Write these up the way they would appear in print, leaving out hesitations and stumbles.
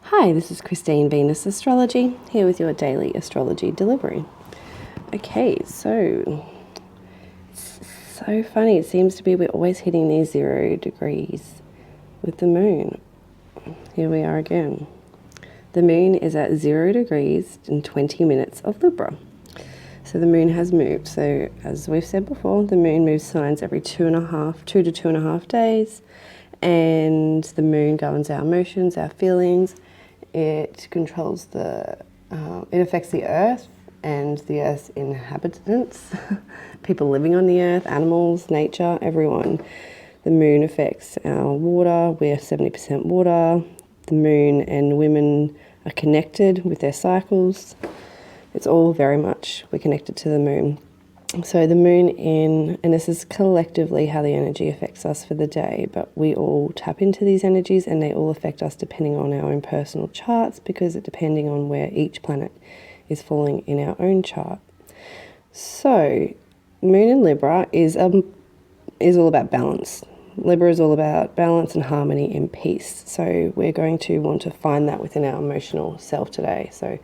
Hi, this is Christine, Venus Astrology, here with your daily astrology delivery. Okay, so it's so funny. It seems to be we're always hitting these 0 degrees with the moon. Here we are again. The moon is at 0 degrees and 20 minutes of Libra. So the moon has moved. So as we've said before, the moon moves signs every 2 to 2.5 days. And the moon governs our emotions, our feelings. It controls it affects the earth and the earth's inhabitants, people living on the earth, animals, nature, everyone. The moon affects our water. We're 70% water. The moon and women are connected with their cycles. It's all very much, we're connected to the moon. So the moon and this is collectively how the energy affects us for the day, but we all tap into these energies and they all affect us depending on our own personal charts, because it's depending on where each planet is falling in our own chart. So moon in Libra is all about balance. Libra is all about balance and harmony and peace. So we're going to want to find that within our emotional self today. So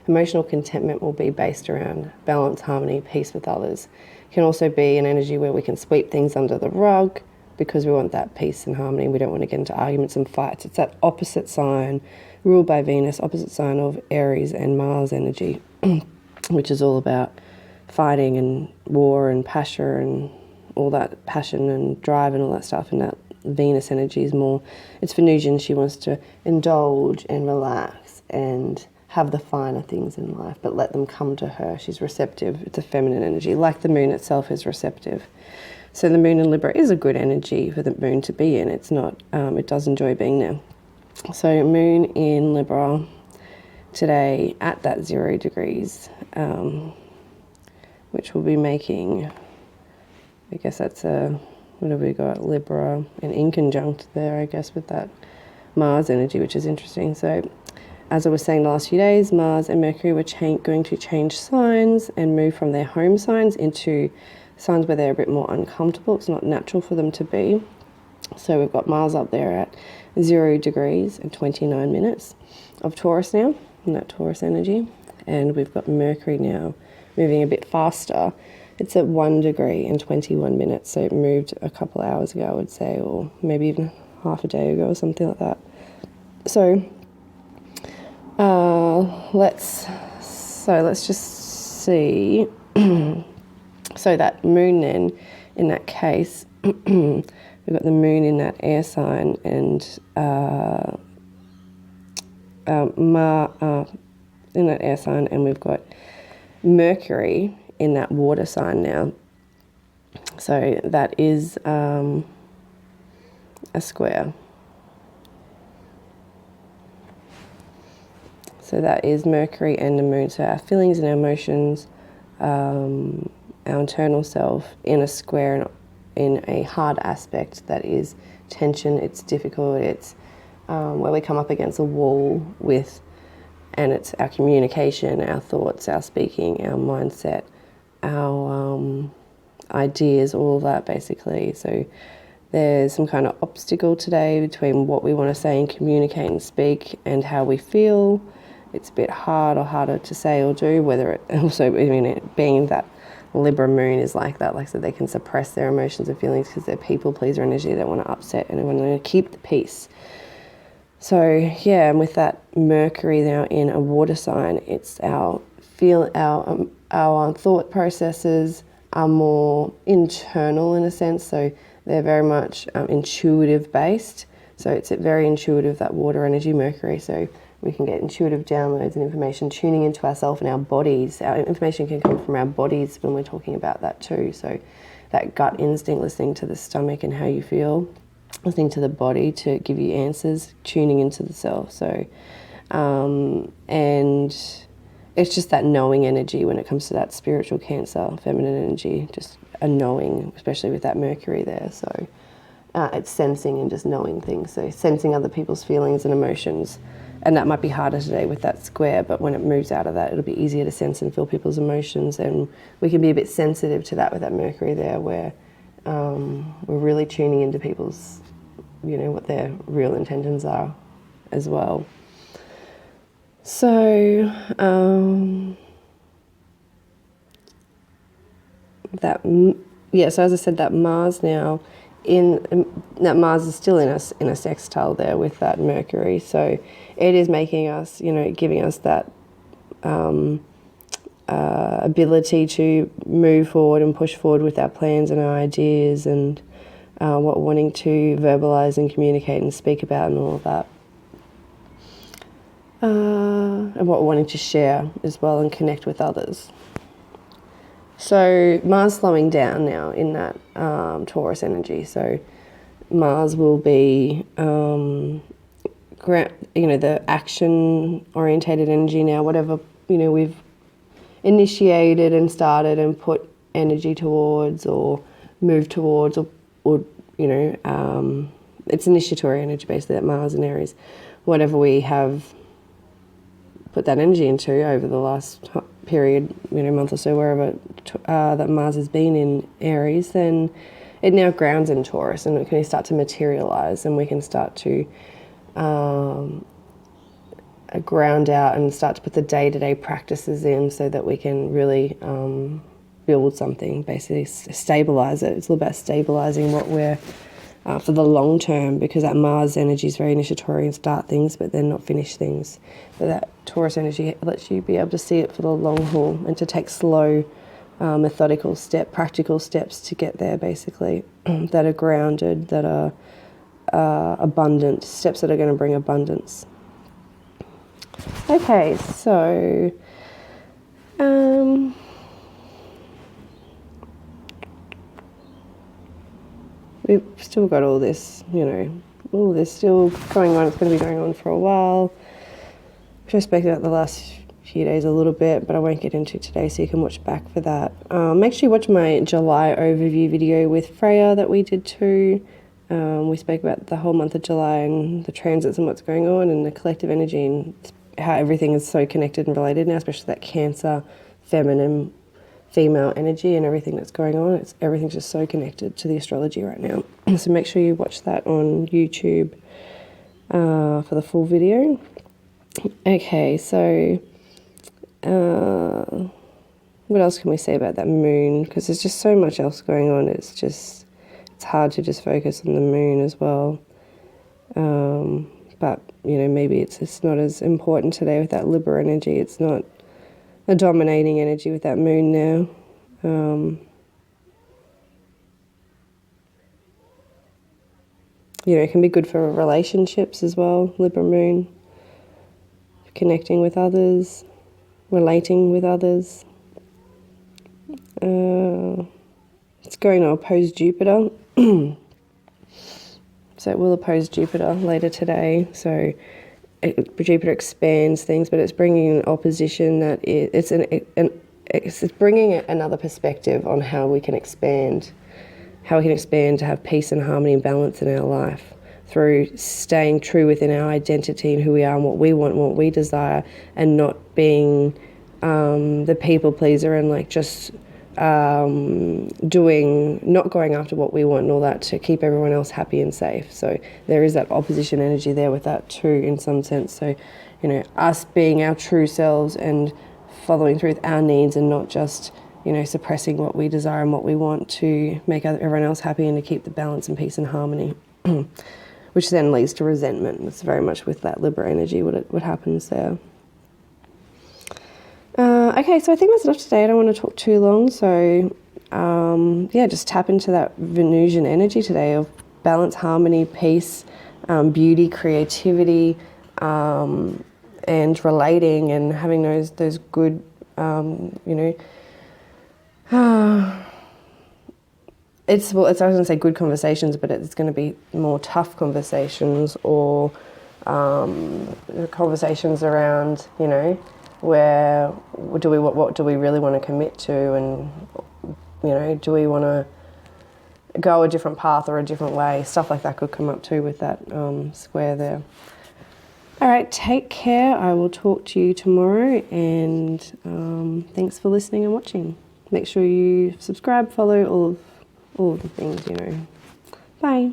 emotional contentment will be based around balance, harmony, peace with others. It can also be an energy where we can sweep things under the rug because we want that peace and harmony. We don't want to get into arguments and fights. It's that opposite sign, ruled by Venus, opposite sign of Aries and Mars energy, which is all about fighting and war and passion and all that passion and drive and all that stuff. And that Venus energy is more, it's Venusian. She wants to indulge and relax and have the finer things in life, but let them come to her. She's receptive. It's a feminine energy, like the moon itself is receptive. So the moon in Libra is a good energy for the moon to be in. It's not, it does enjoy being there. So moon in Libra today at that 0 degrees, which will be making, I guess that's what have we got? Libra and in conjunct there, I guess, with that Mars energy, which is interesting. So as I was saying the last few days, Mars and Mercury were going to change signs and move from their home signs into signs where they're a bit more uncomfortable. It's not natural for them to be. So we've got Mars up there at 0 degrees and 29 minutes of Taurus now, in that Taurus energy. And we've got Mercury now moving a bit faster. It's at 1 degree and 21 minutes. So it moved a couple of hours ago, I would say, or maybe even half a day ago or something like that. So let's just see. So that moon then, in that case, we've got the moon in that air sign and in that air sign, and we've got Mercury in that water sign now. So that is a square. So that is Mercury and the moon. So our feelings and our emotions, our internal self in a square, in a hard aspect that is tension. It's difficult. It's where we come up against a wall with, and it's our communication, our thoughts, our speaking, our mindset, our ideas, all of that basically. So there's some kind of obstacle today between what we want to say and communicate and speak and how we feel. It's a bit hard or harder to say or do, whether it also, I mean, it being that Libra moon is like that, like so they can suppress their emotions and feelings because they're people pleaser energy. They want to upset and they want to keep the peace. So yeah, and with that Mercury now in a water sign, it's our thought processes are more internal in a sense. So they're very much intuitive based. So it's very intuitive, that water energy, Mercury. So we can get intuitive downloads and information tuning into ourselves and our bodies. Our information can come from our bodies when we're talking about that too. So that gut instinct, listening to the stomach and how you feel, listening to the body to give you answers, tuning into the self. So, and it's just that knowing energy when it comes to that spiritual Cancer, feminine energy, just a knowing, especially with that Mercury there. So it's sensing and just knowing things. So sensing other people's feelings and emotions. And that might be harder today with that square, but when it moves out of that, it'll be easier to sense and feel people's emotions. And we can be a bit sensitive to that with that Mercury there, where we're really tuning into people's, what their real intentions are as well. So, so as I said, that Mars now, that Mars is still in a sextile there with that Mercury. So it is making us, giving us that ability to move forward and push forward with our plans and our ideas and what we're wanting to verbalize and communicate and speak about and all of that. And what we're wanting to share as well and connect with others. So Mars slowing down now in that Taurus energy. So Mars will be, the action-orientated energy now, whatever, we've initiated and started and put energy towards or moved towards or it's initiatory energy basically, that Mars and Aries. Whatever we have put that energy into over the last period, month or so, wherever that Mars has been in Aries, then it now grounds in Taurus and it can start to materialize and we can start to ground out and start to put the day-to-day practices in so that we can really build something, basically stabilize it. It's all about stabilizing what we're for the long term, because that Mars energy is very initiatory and start things but then not finish things. But that Taurus energy lets you be able to see it for the long haul and to take slow, methodical practical steps to get there, basically, that are grounded, that are abundant, steps that are going to bring abundance. Okay, so we've still got all this, all this still going on. It's going to be going on for a while. Which I spoke about the last few days a little bit, but I won't get into today, so you can watch back for that. Make sure you watch my July overview video with Freya that we did too. We spoke about the whole month of July and the transits and what's going on and the collective energy and how everything is so connected and related now, especially that Cancer, feminine, female energy and everything that's going on. Everything's just so connected to the astrology right now. So make sure you watch that on YouTube for the full video. Okay, so what else can we say about that moon? Because there's just so much else going on. It's hard to just focus on the moon as well. But, maybe it's not as important today with that Libra energy. It's not a dominating energy with that moon now. It can be good for relationships as well, Libra moon. Connecting with others, relating with others. It's going to oppose Jupiter. So it will oppose Jupiter later today. So Jupiter expands things, but it's bringing an opposition that it's bringing another perspective on how we can expand to have peace and harmony and balance in our life through staying true within our identity and who we are and what we want and what we desire, and not being the people pleaser and just not going after what we want and all that to keep everyone else happy and safe. So there is that opposition energy there with that too, in some sense. So, us being our true selves and following through with our needs and not just, suppressing what we desire and what we want to make everyone else happy and to keep the balance and peace and harmony, which then leads to resentment. It's very much with that Libra energy what happens there. Okay, so I think that's enough today. I don't want to talk too long. So, just tap into that Venusian energy today of balance, harmony, peace, beauty, creativity, and relating and having those good, it's I was going to say good conversations, but it's going to be more tough conversations or conversations around, where what do we really want to commit to, and do we want to go a different path or a different way? Stuff like that could come up too with that square there. All right, take care. I will talk to you tomorrow, and thanks for listening and watching. Make sure you subscribe, follow, all of the things, Bye.